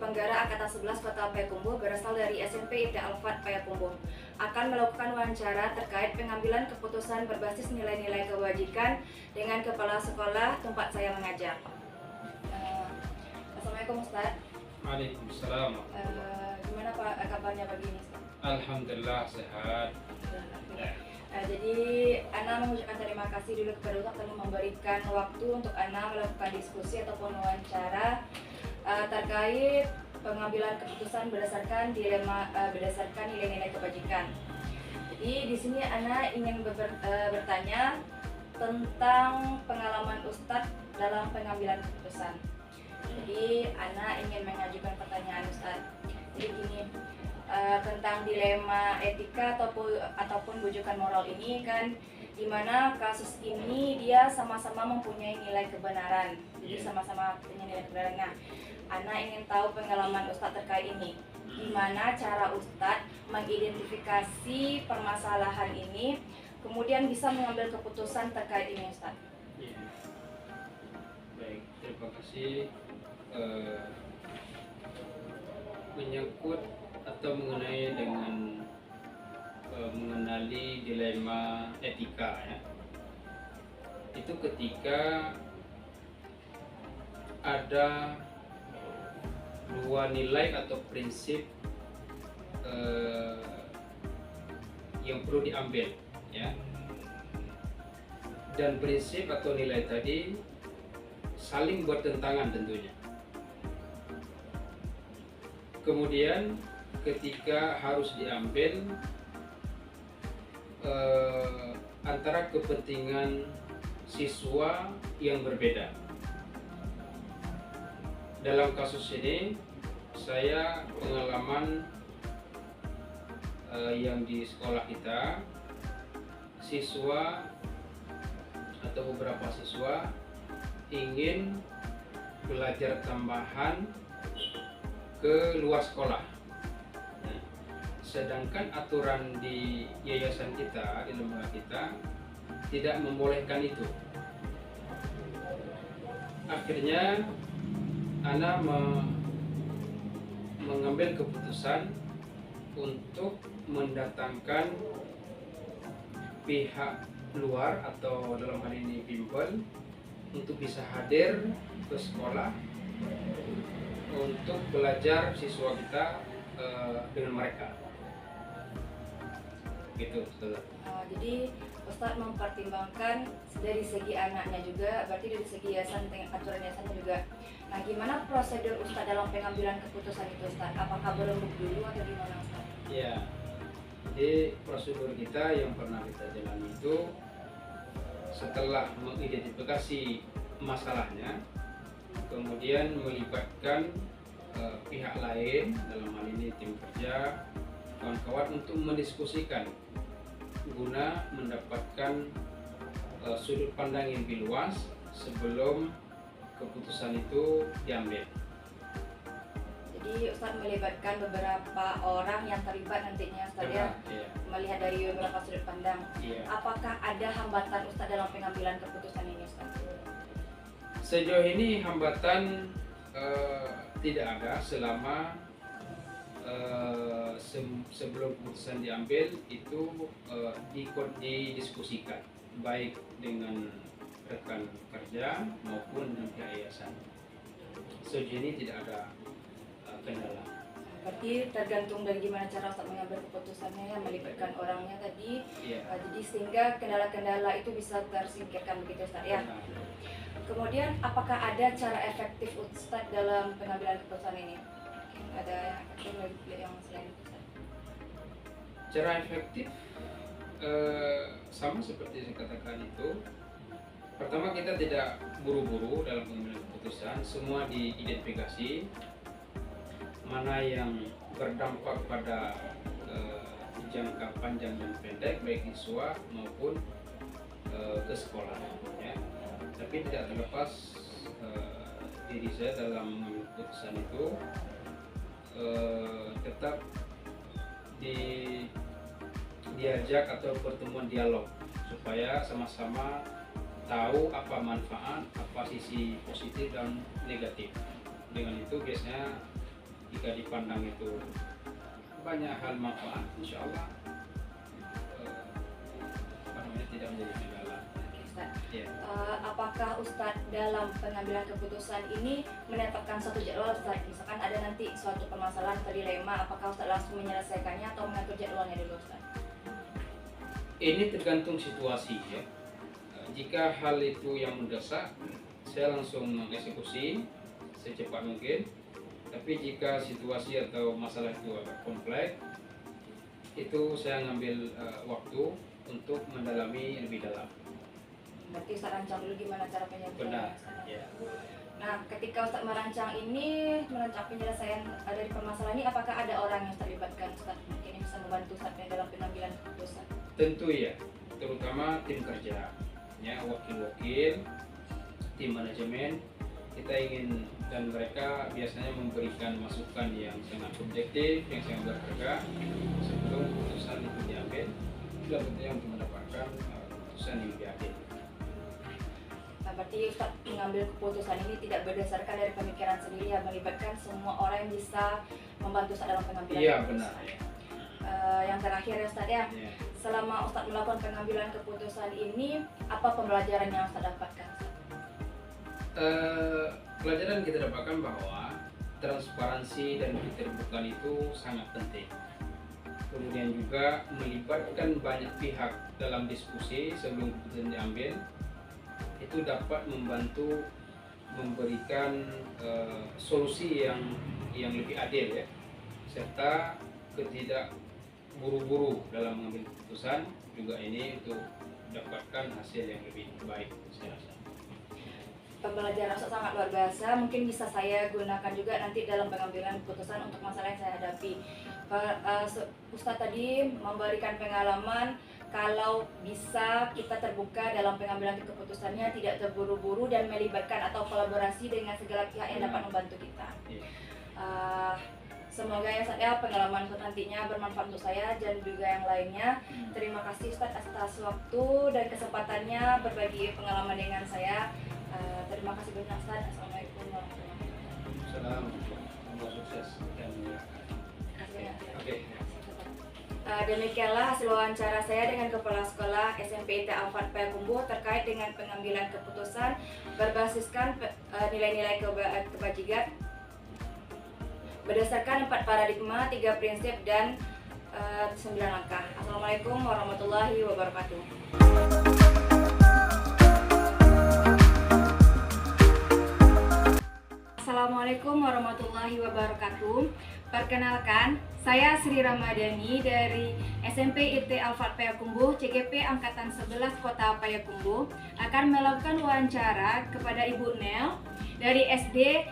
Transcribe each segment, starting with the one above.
Penggara Angkatan 11 Kota Payakumbuh berasal dari SMP Ibda Al-Fat Payakumbuh akan melakukan wawancara terkait pengambilan keputusan berbasis nilai-nilai kebajikan dengan kepala sekolah tempat saya mengajar. Assalamualaikum Ustaz. Waalaikumsalam. Gimana Pak kabarnya pagi ini Ustaz? Alhamdulillah sehat. Jadi Ana mengucapkan terima kasih dulu kepada Ustaz telah memberikan waktu untuk Ana melakukan diskusi ataupun wawancara terkait pengambilan keputusan berdasarkan nilai-nilai kebajikan. Jadi di sini Ana ingin bertanya tentang pengalaman Ustadz dalam pengambilan keputusan. Jadi Ana ingin mengajukan pertanyaan Ustadz. Jadi gini, tentang dilema etika ataupun bujukan moral ini kan, dimana kasus ini dia sama-sama mempunyai nilai kebenaran, jadi sama-sama punya nilai kebenaran. Nah, Ana ingin tahu pengalaman Ustadz terkait ini. Gimana cara Ustadz mengidentifikasi permasalahan ini, kemudian bisa mengambil keputusan terkait ini Ustadz? Ya. Baik, terima kasih. Menyangkut atau mengenai dengan mengenali dilema etika ya, itu ketika ada dua nilai atau prinsip yang perlu diambil ya, dan prinsip atau nilai tadi saling bertentangan tentunya. Kemudian ketika harus diambil antara kepentingan siswa yang berbeda. Dalam kasus ini saya pengalaman yang di sekolah kita, siswa atau beberapa siswa ingin belajar tambahan ke luar sekolah. Sedangkan aturan di yayasan kita, di lembaga kita, tidak membolehkan itu. Akhirnya Ana mengambil keputusan untuk mendatangkan pihak luar atau dalam hal ini bimbel untuk bisa hadir ke sekolah untuk belajar siswa kita dengan mereka. Gitu, Ustaz. Jadi Ustaz mempertimbangkan dari segi anaknya juga, berarti dari segi yayasan, aturan yayasannya juga. Nah, gimana prosedur Ustaz dalam pengambilan keputusan itu Ustaz? Apakah berembuk dulu atau gimana Ustaz? Ya, jadi prosedur kita yang pernah kita jalani itu setelah mengidentifikasi masalahnya, kemudian melibatkan pihak lain, dalam hal ini tim kerja, kawan-kawan, untuk mendiskusikan guna mendapatkan sudut pandang yang lebih luas sebelum keputusan itu diambil. Jadi Ustaz melibatkan beberapa orang yang terlibat nantinya Ustaz ya, melihat dari beberapa sudut pandang. Apakah ada hambatan Ustaz dalam pengambilan keputusan ini Ustaz? Sejauh ini hambatan tidak ada selama sebelum keputusan diambil itu didiskusikan baik dengan rekan kerja maupun dengan pihak yayasan. Sejauh ini tidak ada kendala. Berarti tergantung dari gimana cara Ustaz mengambil keputusannya, yang melibatkan orangnya tadi. Jadi sehingga kendala-kendala itu bisa tersingkirkan begitu Ustaz ya. Kemudian apakah ada cara efektif Ustaz dalam pengambilan keputusan ini? Ada yang selain itu? Cara efektif sama seperti saya katakan itu. Pertama, kita tidak buru-buru dalam pengambilan keputusan, semua diidentifikasi mana yang berdampak pada jangka panjang dan pendek baik siswa maupun ke sekolah ya. Tapi tidak terlepas diri saya dalam mengambil keputusan itu tetap diajak atau pertemuan dialog supaya sama-sama tahu apa manfaat, apa sisi positif dan negatif. Dengan itu biasanya jika dipandang itu banyak hal manfaat, insya Allah tidak menjadi kendala. Oke, Ustaz. Ya. Apakah Ustadz dalam pengambilan keputusan ini menetapkan suatu jadwal, Ustadz? Misalkan ada nanti suatu permasalahan atau dilema, apakah Ustadz langsung menyelesaikannya atau mengatur jadwalnya dulu, Ustadz? Ini tergantung situasi ya. Jika hal itu yang mendesak, saya langsung mengeksekusi secepat mungkin. Tapi jika situasi atau masalah itu agak kompleks, itu saya ngambil waktu untuk mendalami lebih dalam. Berarti Ustadz rancang dulu gimana cara penyelesaiannya. Benar. Ya. Nah, ketika Ustadz merancang penyelesaian dari permasalahan ini, apakah ada orang yang terlibatkan, Ustadz? Mungkin yang bisa membantu Ustadz dalam pengambilan keputusan. Tentu ya, terutama tim kerja, ya wakil-wakil, tim manajemen. Kita ingin dan mereka biasanya memberikan masukan yang sangat objektif, yang sangat berharga sebelum keputusan itu diambil. Itulah tentunya untuk mendapatkan keputusan yang lebih adil. Nah, berarti Ustadz mengambil keputusan ini tidak berdasarkan dari pemikiran sendiri, ya, melibatkan semua orang yang bisa membantu Ustadz dalam pengambilan Iya, keputusan. benar. Yang terakhir ya Ustadz ya, Ya. selama Ustadz melakukan pengambilan keputusan ini, apa pembelajaran yang Ustadz dapatkan, Ustadz? Pelajaran kita dapatkan bahwa transparansi dan keterbukaan itu sangat penting. Kemudian juga melibatkan banyak pihak dalam diskusi sebelum keputusan diambil, itu dapat membantu memberikan solusi yang lebih adil ya, serta ketidak buru-buru dalam mengambil keputusan juga ini untuk mendapatkan hasil yang lebih baik, saya rasa. Pembelajaran Ustadz sangat luar biasa, mungkin bisa saya gunakan juga nanti dalam pengambilan keputusan untuk masalah yang saya hadapi. Ustadz tadi memberikan pengalaman kalau bisa kita terbuka dalam pengambilan keputusannya, tidak terburu-buru dan melibatkan atau kolaborasi dengan segala pihak yang dapat membantu kita. Semoga ya Ustadz ya, pengalaman Ustadz nantinya bermanfaat untuk saya dan juga yang lainnya. Terima kasih Ustadz atas waktu dan kesempatannya berbagi pengalaman dengan saya. Terima kasih banyak Ustadz. Assalamualaikum warahmatullahi wabarakatuh. Assalamualaikum. Semoga sukses dan oke. Demikianlah hasil wawancara saya dengan Kepala Sekolah SMP IT Al-Fat Payakumbuh terkait dengan pengambilan keputusan berbasiskan nilai-nilai kebajikan berdasarkan 4 paradigma, 3 prinsip, dan 9 langkah. Assalamualaikum warahmatullahi wabarakatuh. Assalamualaikum warahmatullahi wabarakatuh. Perkenalkan, saya Sri Ramadhani dari SMP IT Al-Fat Payakumbuh, CGP Angkatan 11 Kota Payakumbuh akan melakukan wawancara kepada Ibu Nel dari SD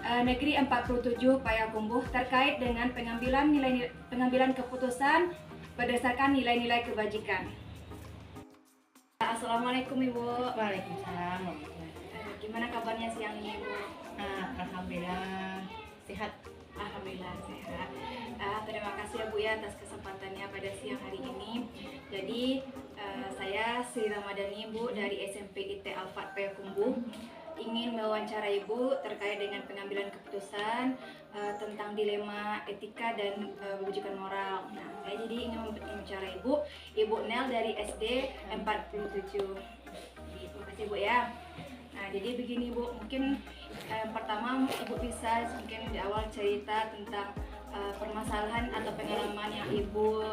Negeri 47 Payakumbuh terkait dengan pengambilan keputusan berdasarkan nilai-nilai kebajikan. Assalamualaikum Ibu. Waalaikumsalam. Gimana kabarnya siang ini Ibu? Alhamdulillah sehat. Alhamdulillah sehat. Terima kasih ya Bu ya atas kesempatannya pada siang hari ini. Jadi saya Sri Ramadhani Bu dari SMP IT Al-Fat Payakumbuh ingin mewawancarai Ibu terkait dengan pengambilan keputusan tentang dilema etika dan kewajiban moral. Nah, saya jadi ingin mewawancarai Ibu Nel dari SD 47. Terima kasih Bu ya. Nah, jadi begini Bu, mungkin yang pertama Ibu bisa mungkin di awal cerita tentang permasalahan atau pengalaman yang Ibu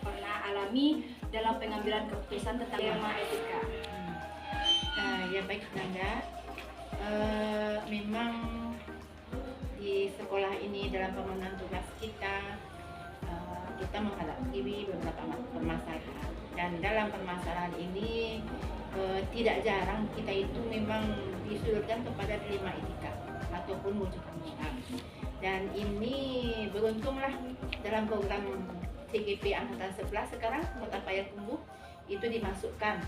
pernah alami dalam pengambilan keputusan tentang dilema etika. Ya baik Nanda. Memang di sekolah ini dalam pemenuhan tugas kita menghadapi beberapa permasalahan, dan dalam permasalahan ini tidak jarang kita itu memang disudutkan kepada dilema etika ataupun wujudkan moral. Dan ini beruntunglah dalam program CGP Angkatan 11 sekarang Kota Payakumbuh itu dimasukkan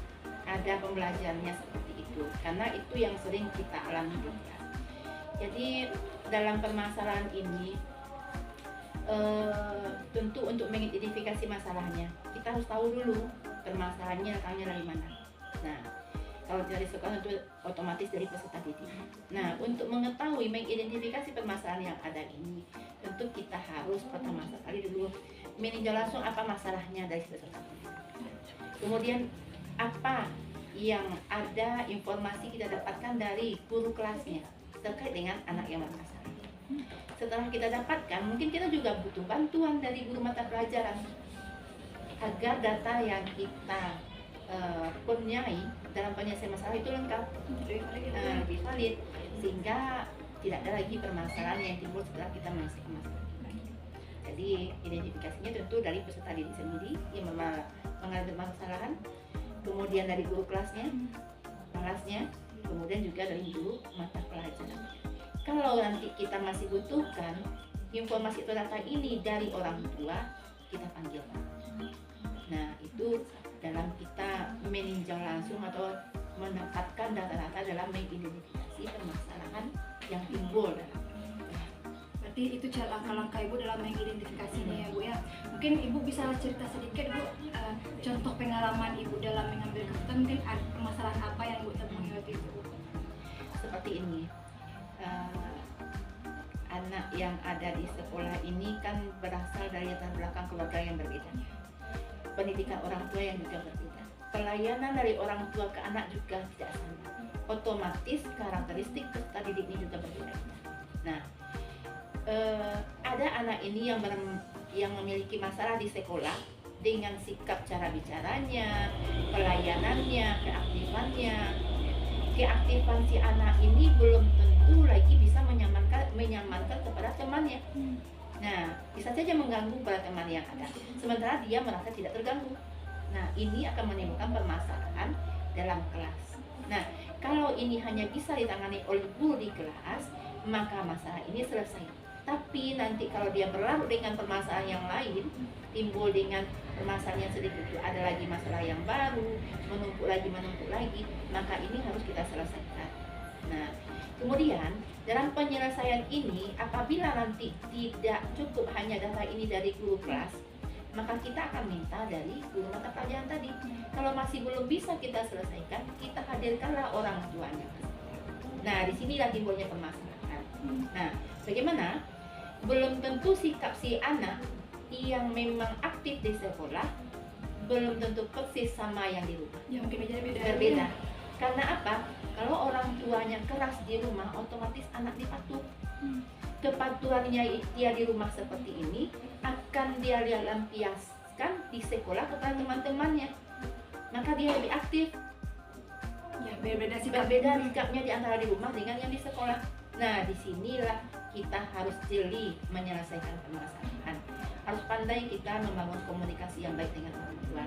ada pembelajarannya seperti itu, karena itu yang sering kita alami juga. Jadi dalam permasalahan ini tentu untuk mengidentifikasi masalahnya kita harus tahu dulu permasalahannya datangnya dari mana. Nah, Kalau dari sekolah itu otomatis dari peserta didik. Nah, untuk mengetahui mengidentifikasi permasalahan yang ada ini, tentu kita harus pertama sekali dulu meninjau langsung apa masalahnya dari peserta didik. Kemudian apa yang ada informasi kita dapatkan dari guru kelasnya terkait dengan anak yang bermasalah. Setelah kita dapatkan, mungkin kita juga butuh bantuan dari guru mata pelajaran agar data yang kita punyai dalam penyelesaian masalah itu lengkap, lebih valid, sehingga tidak ada lagi permasalahan yang timbul setelah kita menyelesaikan masalah. Jadi identifikasinya tentu dari peserta didik sendiri yang mengalami permasalahan, kemudian dari guru kelasnya, kemudian juga dari guru mata pelajaran. Kalau nanti kita masih butuhkan informasi atau data ini dari orang tua, kita panggil. Nah, itu dalam kita meninjau langsung atau mendapatkan data-data dalam mengidentifikasi permasalahan yang timbul. Berarti itu langkah-langkah Ibu dalam mengidentifikasinya ya Bu ya. Mungkin Ibu bisa cerita sedikit Bu, contoh pengalaman Ibu dalam mengambil keputusan, mungkin ada permasalahan apa yang Ibu temui waktu itu? Seperti ini, anak yang ada di sekolah ini kan berasal dari latar belakang keluarga yang berbeda, pendidikan orang tua yang juga berbeda, pelayanan dari orang tua ke anak juga tidak sama, otomatis karakteristik peserta didik ini juga berbeda. Nah, ada anak ini yang memiliki masalah di sekolah dengan sikap cara bicaranya, pelayanannya, keaktifan si anak ini belum tentu lagi bisa menyamankan kepada temannya. Nah, bisa saja mengganggu pada teman yang ada, sementara dia merasa tidak terganggu. Nah, ini akan menimbulkan permasalahan dalam kelas. Nah, kalau ini hanya bisa ditangani oleh guru di kelas, maka masalah ini selesai. Tapi nanti kalau dia berlarut dengan permasalahan yang lain, timbul dengan permasalahan yang sedikit itu, ada lagi masalah yang baru, menumpuk lagi, maka ini harus kita selesaikan. Nah, kemudian dalam penyelesaian ini, apabila nanti tidak cukup hanya data ini dari guru kelas, maka kita akan minta dari guru mata pelajaran tadi. Kalau masih belum bisa kita selesaikan, kita hadirkanlah orang tuanya. Nah, disinilah timbulnya permasalahan. Nah, bagaimana? Belum tentu sikap si anak yang memang aktif di sekolah belum tentu persis sama yang di rumah. Ya mungkin berbeda. Karena apa? Kalau orang tuanya keras di rumah, otomatis anak dipatuh. Kepatuhannya dia di rumah seperti ini akan dia lampiaskan di sekolah kepada teman-temannya. Maka dia lebih aktif. Ya, berbeda sikapnya di antara di rumah dengan yang di sekolah. Nah, disinilah kita harus jeli menyelesaikan permasalahan. Harus pandai kita membangun komunikasi yang baik dengan orang tua.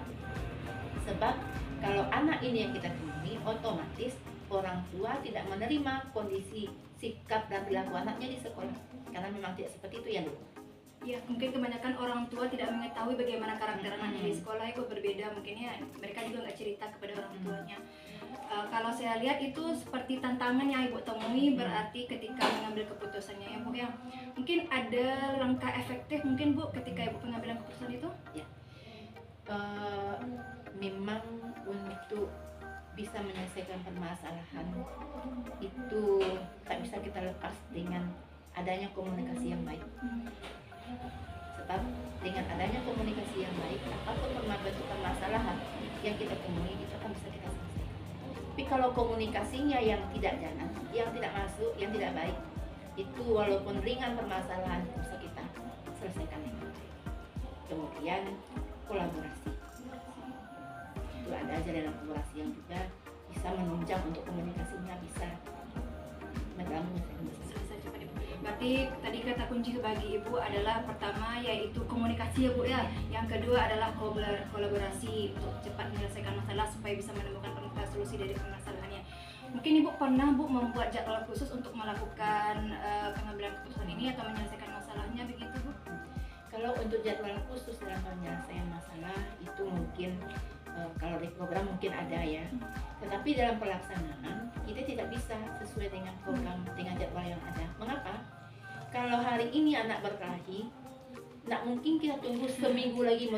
Sebab kalau anak ini yang kita temui, otomatis orang tua tidak menerima kondisi sikap dan perilaku anaknya di sekolah, karena memang tidak seperti itu ya Bu. Ya, mungkin kebanyakan orang tua tidak mengetahui bagaimana karakter anaknya di sekolah itu berbeda, mungkin ya mereka juga nggak cerita kepada orang tuanya. Kalau saya lihat itu seperti tantangan yang Ibu temui berarti ketika mengambil keputusannya ya Bu ya. Mungkin ada langkah efektif mungkin Bu ketika Ibu pengambilan keputusan itu? Ya. Memang untuk bisa menyelesaikan permasalahan itu tak bisa kita lepas dengan adanya komunikasi yang baik. Sebab dengan adanya komunikasi yang baik, apapun bentuk permasalahan yang kita temui itu akan bisa kita selesaikan. Tapi kalau komunikasinya yang tidak jalan, yang tidak masuk, yang tidak baik, itu walaupun ringan permasalahan bisa kita selesaikan dengan baik. Kemudian kolaborasi. Itu ada aja dalam kolaborasi yang juga bisa menunjang untuk komunikasinya bisa mengganggu. Berarti tadi kata kunci bagi Ibu adalah pertama yaitu komunikasi ya Bu ya. Yang kedua adalah kolaborasi untuk cepat menyelesaikan masalah supaya bisa menemukan solusi dari permasalahannya. Mungkin Ibu pernah Bu membuat jadwal khusus untuk melakukan pengambilan keputusan ini atau menyelesaikan masalahnya begitu Bu? Kalau untuk jadwal khusus dalam penyelesaian masalah itu mungkin kalau di program mungkin ada ya. Tetapi dalam pelaksanaan kita tidak bisa sesuai dengan program dengan jadwal yang ada. Mengapa? Kalau hari ini anak berkelahi, Nggak mungkin kita tunggu seminggu lagi mau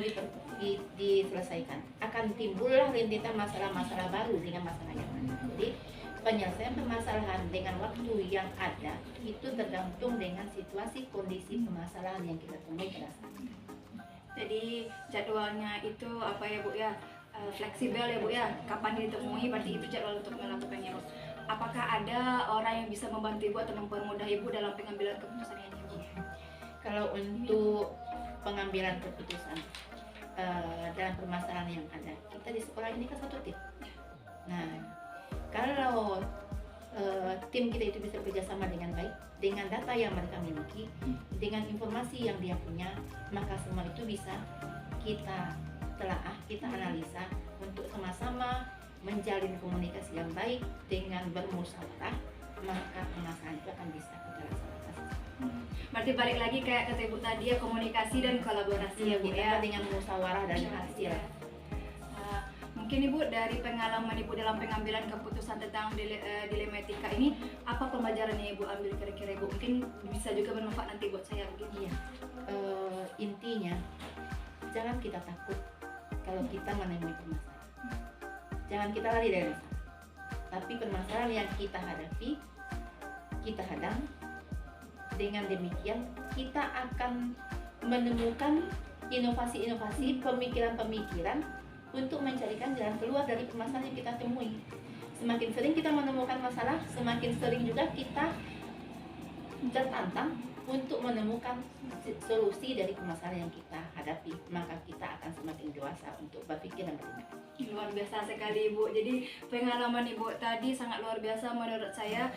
diselesaikan. Akan timbullah rentetan masalah-masalah baru dengan masalah yang ada. Jadi penyelesaian permasalahan dengan waktu yang ada itu tergantung dengan situasi kondisi permasalahan yang kita temui pada saat itu. Jadi jadwalnya itu apa ya Bu ya, fleksibel ya Bu ya, kapan ditemui berarti itu jadwal untuk melakukannya Bu. Apakah ada orang yang bisa membantu Ibu atau mempermudah Ibu dalam pengambilan keputusan ini Bu? Kalau untuk pengambilan keputusan dalam permasalahan yang ada, kita di sekolah ini kan satu tim. Nah, kalau tim kita itu bisa bekerjasama dengan baik, dengan data yang mereka miliki, dengan informasi yang dia punya, maka semua itu bisa kita telaah, kita analisa untuk sama-sama menjalin komunikasi yang baik dengan bermusyawarah, maka permasalahan itu akan bisa kita laksanakan. Berarti balik lagi kayak kata Ibu tadi ya, komunikasi dan kolaborasi ya Bu ya, dengan musyawarah dan hasil. Mungkin Ibu dari pengalaman Ibu dalam pengambilan keputusan tentang dilema etika ini, apa pembelajaran yang Ibu ambil kira-kira Ibu? Mungkin bisa juga bermanfaat nanti buat saya begitu. Iya. Intinya jangan kita takut kalau kita menemui permasalahan. Jangan kita lari dari masalah. Tapi permasalahan yang kita hadapi, kita hadang. Dengan demikian kita akan menemukan inovasi-inovasi, pemikiran-pemikiran untuk mencarikan jalan keluar dari permasalahan yang kita temui. Semakin sering kita menemukan masalah, semakin sering juga kita tertantang untuk menemukan solusi dari permasalahan yang kita hadapi. Maka kita akan semakin dewasa untuk berpikir dan bertindak. Luar biasa sekali Ibu. Jadi pengalaman Ibu tadi sangat luar biasa menurut saya.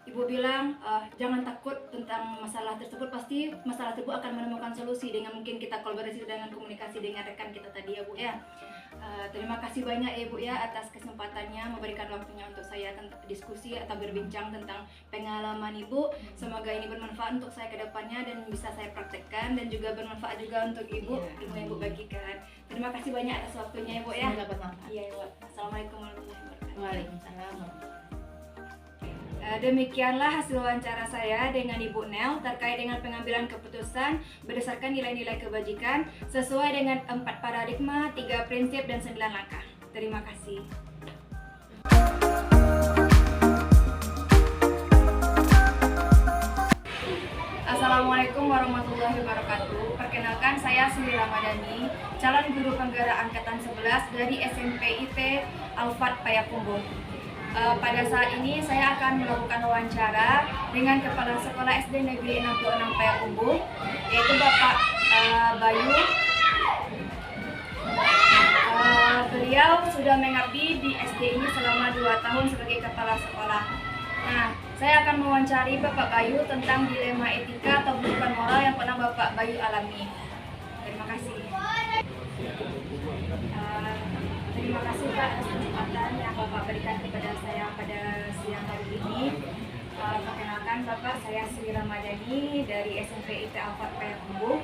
Ibu bilang jangan takut tentang masalah tersebut, pasti masalah tersebut akan menemukan solusi dengan mungkin kita kolaborasi dengan komunikasi dengan rekan kita tadi ya Bu ya. Terima kasih banyak ya Bu ya atas kesempatannya memberikan waktunya untuk saya diskusi atau berbincang tentang pengalaman Ibu. Semoga ini bermanfaat untuk saya ke depannya dan bisa saya praktekkan, dan juga bermanfaat juga untuk Ibu, ilmu yang Ibu bagikan. Terima kasih banyak atas waktunya ya Bu ya. Semoga bermanfaat. Iya Ibu. Assalamualaikum warahmatullahi wabarakatuh. Waalaikumsalam. Demikianlah hasil wawancara saya dengan Ibu Nel terkait dengan pengambilan keputusan berdasarkan nilai-nilai kebajikan sesuai dengan 4 paradigma, 3 prinsip, dan 9 langkah. Terima kasih. Assalamualaikum warahmatullahi wabarakatuh. Perkenalkan, saya Sri Ramadhani, calon guru penggerak angkatan 11 dari SMP IT Al-Fat Payakumbuh. Pada saat ini saya akan melakukan wawancara dengan Kepala Sekolah SD Negeri 66 Payakumbuh, yaitu Bapak Bayu. Beliau sudah mengabdi di SD ini selama 2 tahun sebagai Kepala Sekolah. Nah, saya akan mewawancari Bapak Bayu tentang dilema etika atau bukan moral yang pernah Bapak Bayu alami. Terima kasih. Terima kasih Pak atas kesempatan yang Bapak berikan kepada saya pada siang hari ini. Perkenalkan Bapak, saya Sri Ramadhani dari SMP IT Al-Fat Payakumbuh.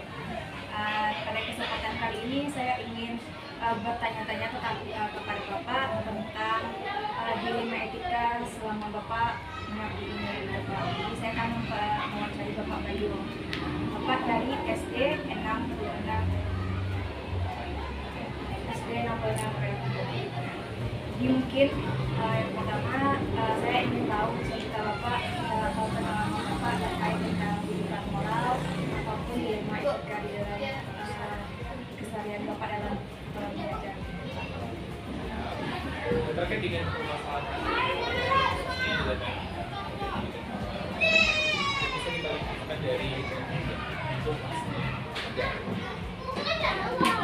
Pada kesempatan kali ini saya ingin bertanya-tanya kepada Bapak tentang dilema etika selama Bapak mengabdi ini. Jadi saya akan mewawancari Bapak Bayu. Bapak dari SD 66 Jadi mungkin yang pertama saya ingin tahu cerita Bapak atau pengalaman Bapak terkait dengan pendidikan moral apapun dilema etika di dalam keseharian Bapak dalam belajar. Terkait dengan permasalahan bisa kita lakukan dari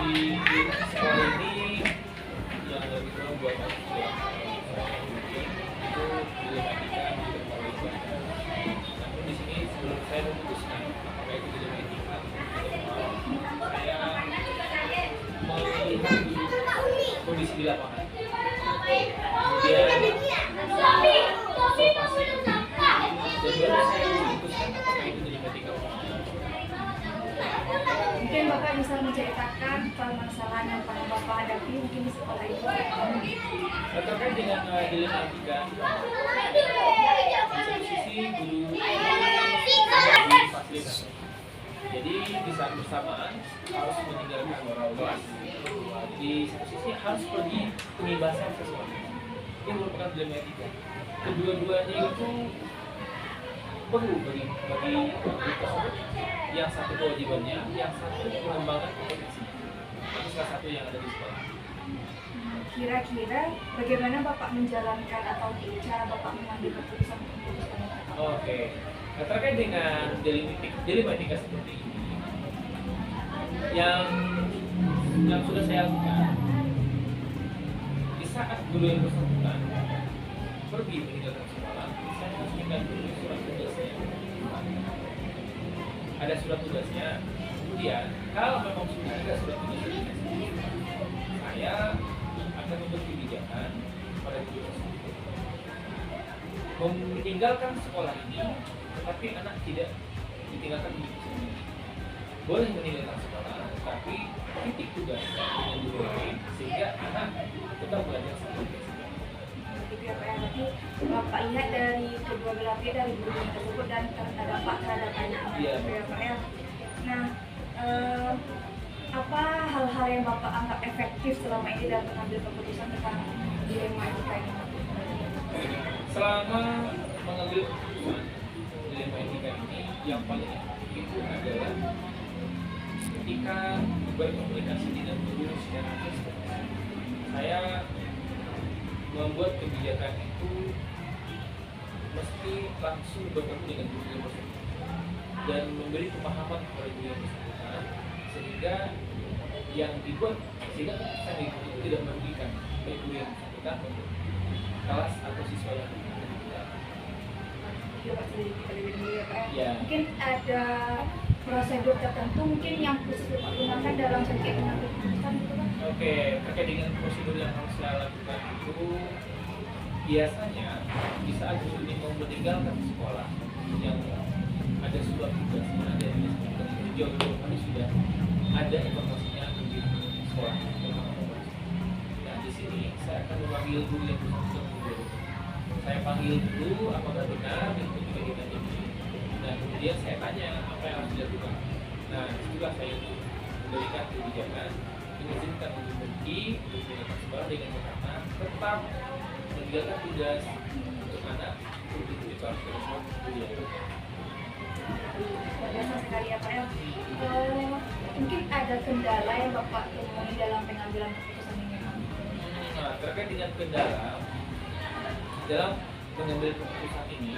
di sekolah ini yang lebih kurang 2 tahun itu dilematika namun di sini sebelum saya memutuskan apakah itu dilematika saya melihat kondisi di lapangan, kemudian observasi, dan baru saya memutuskan apakah itu dilematika. Mungkin Bapak bisa menceritakan permasalahan yang pernah Bapak hadapi mungkin di sekolah itu. Terkait dengan dilematika, di satu sisi guru fasilitator, Jadi di saat bersamaan harus meninggalkan moral kelas, di satu sisi harus pergi pembebasan sesuatu. Ini merupakan dilema etika. Kedua-duanya itu perlu bagi grup tersebut. Yang satu kewajibannya, yang satu mengembangkan kompetensi. Itu salah satu yang ada di sekolah. Kira-kira bagaimana Bapak menjalankan atau cara Bapak mengambil keputusan untuk memutuskan itu? Oke. Nah, terkait dengan dilema etika seperti ini, yang sudah saya lakukan di saat guru yang bersangkutan pergi meninggalkan sekolah, saya harus mengambil surat tugasnya. Ada surat tugasnya. Kemudian kalau memang sudah ada surat tugasnya, saya akan membuat kebijakan pada guru tersebut meninggalkan sekolah ini, tetapi anak tidak ditinggalkan di sini. Boleh meninggalkan sekolah, tapi titik tugas dengan guru lain sehingga anak tetap belajar sendiri. Begitu ya Pak ya, berarti Bapak lihat dari kedua belah pihak, dari guru tersebut dan karena dampak terhadap anak-anak. Iya. Gitu ya Pak ya. Nah, apa hal-hal yang Bapak anggap efektif selama ini dalam mengambil keputusan tentang dilema etika ini? Selama mengambil keputusan dilema etika ini, yang paling efektif itu adalah ketika berkomunikasi dengan guru secara langsung. Saya membuat kebijakan itu mesti langsung bertemu dengan guru yang bersangkutan dan memberi pemahaman kepada guru yang bersangkutan sehingga yang dibuat sehingga keputusan itu tidak merugikan baik guru yang bersangkutan maupun kelas atau siswa yang bersangkutan. Coba sedikit terlebih dahulu ya Pak ya. Ya. Mungkin ada prosedur tertentu mungkin yang khusus Bapak gunakan dalam setiap mengambil keputusan gitu Pak? Oke, terkait dengan prosedur yang harus saya lakukan itu biasanya di saat guru ini mau meninggalkan sekolah yang ada surat tugasnya, ada yang disebutkan itu jauh-jauh hari sudah ada informasinya di sekolah. Nah di sini saya akan memanggil guru yang bersangkutan dulu. Saya panggil dulu apakah benar itu juga kita ini. Dan kemudian saya tanya apa yang harus dilakukan. Nah disitulah saya memberikan kebijakan mengizinkan untuk pergi untuk meninggalkan sekolah dengan catatan tetap meninggalkan tugas untuk anak untuk diberikan ke kuliah. Luar biasa sekali ya Pak ya. Mungkin ada kendala yang Bapak temui dalam pengambilan keputusan ini Pak? Nah, terkait dengan kendala dalam mengambil keputusan ini,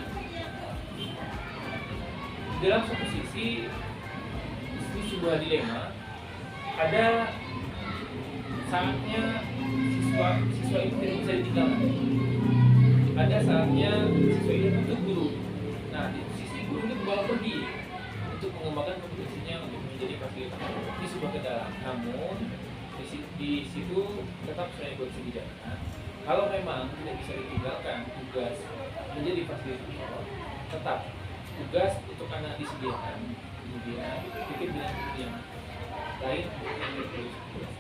dalam satu sisi ini sebuah dilema. Ada saatnya siswa itu tidak bisa ditinggalkan. Ada saatnya siswa itu butuh guru. Nah, di sisi guru ini dibawa pergi untuk mengembangkan kompetensinya untuk menjadi fasilitator. Ini sebuah kendala. Namun di situ tetap saya buat kebijakan. Kalau memang tidak bisa ditinggalkan tugas menjadi fasilitator, tetap tugas untuk anak disediakan. Kemudian pikir dengan yang lain yang bertugas.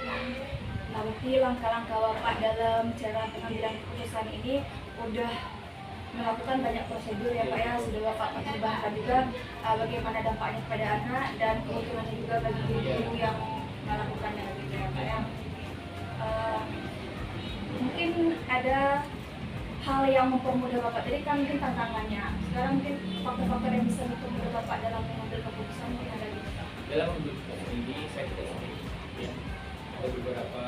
Nah, berarti langkah-langkah Bapak dalam cara pengambilan keputusan ini udah melakukan banyak prosedur ya Pak ya, sudah Bapak pertimbangkan juga bagaimana dampaknya kepada anak dan keuntungannya juga bagi guru yang melakukannya gitu ya Pak ya. Mungkin ada hal yang mempermudah Bapak, tadi kan mungkin tantangannya, sekarang mungkin faktor-faktor yang bisa mempermudah Bapak dalam mengambil keputusan mungkin ada gitu Pak. Dalam mengambil keputusan ini saya tidak sendiri. Ya. Ada beberapa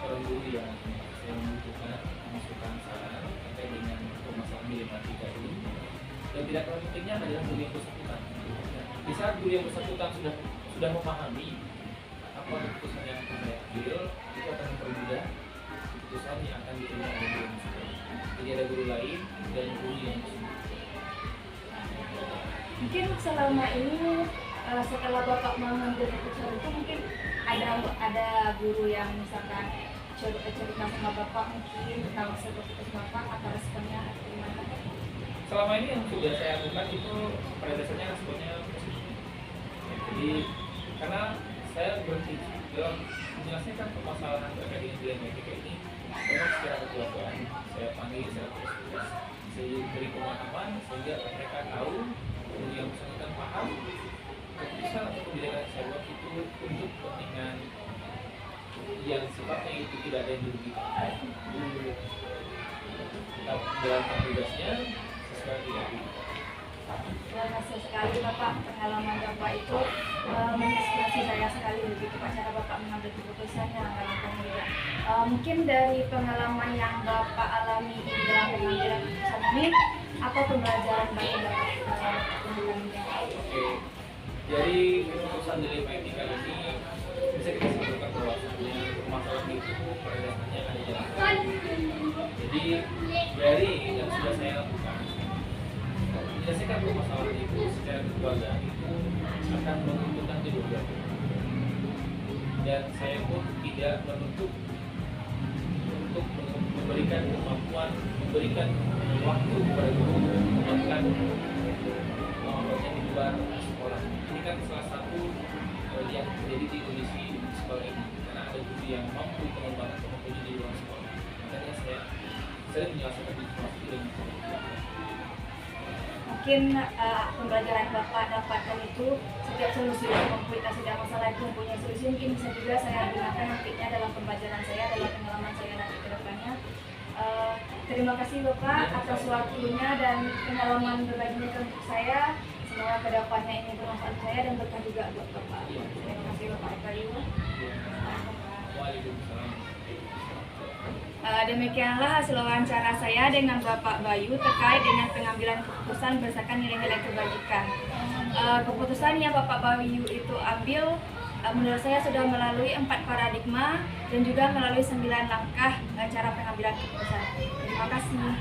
orang guru yang saya membutuhkan masukan saran terkait dengan permasalahan dilematika ini. Dan tidak kalah pentingnya adalah guru yang bersangkutan. Di saat guru yang bersangkutan sudah memahami apa keputusan yang akan saya ambil, itu akan mempermudah keputusan yang akan diterima oleh guru yang bersangkutan. Jadi ada guru lain dan guru yang bersangkutan. Mungkin selama ini setelah Bapak mengambil keputusan itu mungkin ada guru yang misalkan cerita sama Bapak mungkin tentang keputusan Bapak atau responnya atau gimana? Selama ini yang sudah saya lakukan itu pada dasarnya responnya positif. Jadi karena saya berhenti dalam menyelesaikan permasalahan terkait dengan dilema etika ini, memang secara kekeluargaan saya panggil secara terus, saya beri pemahaman sehingga mereka tahu yang bersangkutan paham keputusan atau kebijakan yang saya buat itu untuk kepentingan yang sifatnya itu tidak ada yang dirugikan. Tetap menjalankan tugasnya sesuai dengan Terima kasih sekali Bapak, pengalaman Bapak itu menginspirasi saya sekali begitu Pak, cara Bapak mengambil keputusan yang akan mudah. Mungkin dari pengalaman yang Bapak alami di dalam pengambilan keputusan ini, apa pembelajaran Bapak dapat mengambilnya? Oke, jadi keputusan dari etika ini bisa kita simpulkan bahwasannya permasalahan itu pada dasarnya ada jalan. Jadi dari yang sudah saya lakukan, menyelesaikan permasalahan itu secara kekeluargaan itu akan menguntungkan kedua belah pihak. Dan saya pun tidak menutup untuk memberikan kemampuan, memberikan waktu kepada guru melakukan pengobatan di luar sekolah. Ini kan salah satu yang terjadi di kondisi sekolah ini, karena ada guru yang mampu mengembangkan kemampuannya di luar sekolah. Makanya saya sering menyelesaikan informasi dan Mungkin pembelajaran Bapak dapatkan itu setiap solusi yang setiap masalah itu mempunyai solusi, mungkin bisa juga saya gunakan nantinya dalam pembelajaran saya, dalam pengalaman saya nanti ke depannya. Terima kasih Bapak atas waktunya dan pengalaman berbaginya untuk saya. Semoga kedepannya ini bermanfaat saya dan berkah juga buat Bapak. Terima kasih Bapak Bayu. Waalaikumsalam. Demikianlah hasil wawancara saya dengan Bapak Bayu terkait dengan pengambilan keputusan berdasarkan nilai-nilai kebajikan. Keputusan yang Bapak Bayu itu ambil menurut saya sudah melalui 4 paradigma dan juga melalui 9 langkah cara pengambilan keputusan. Terima kasih.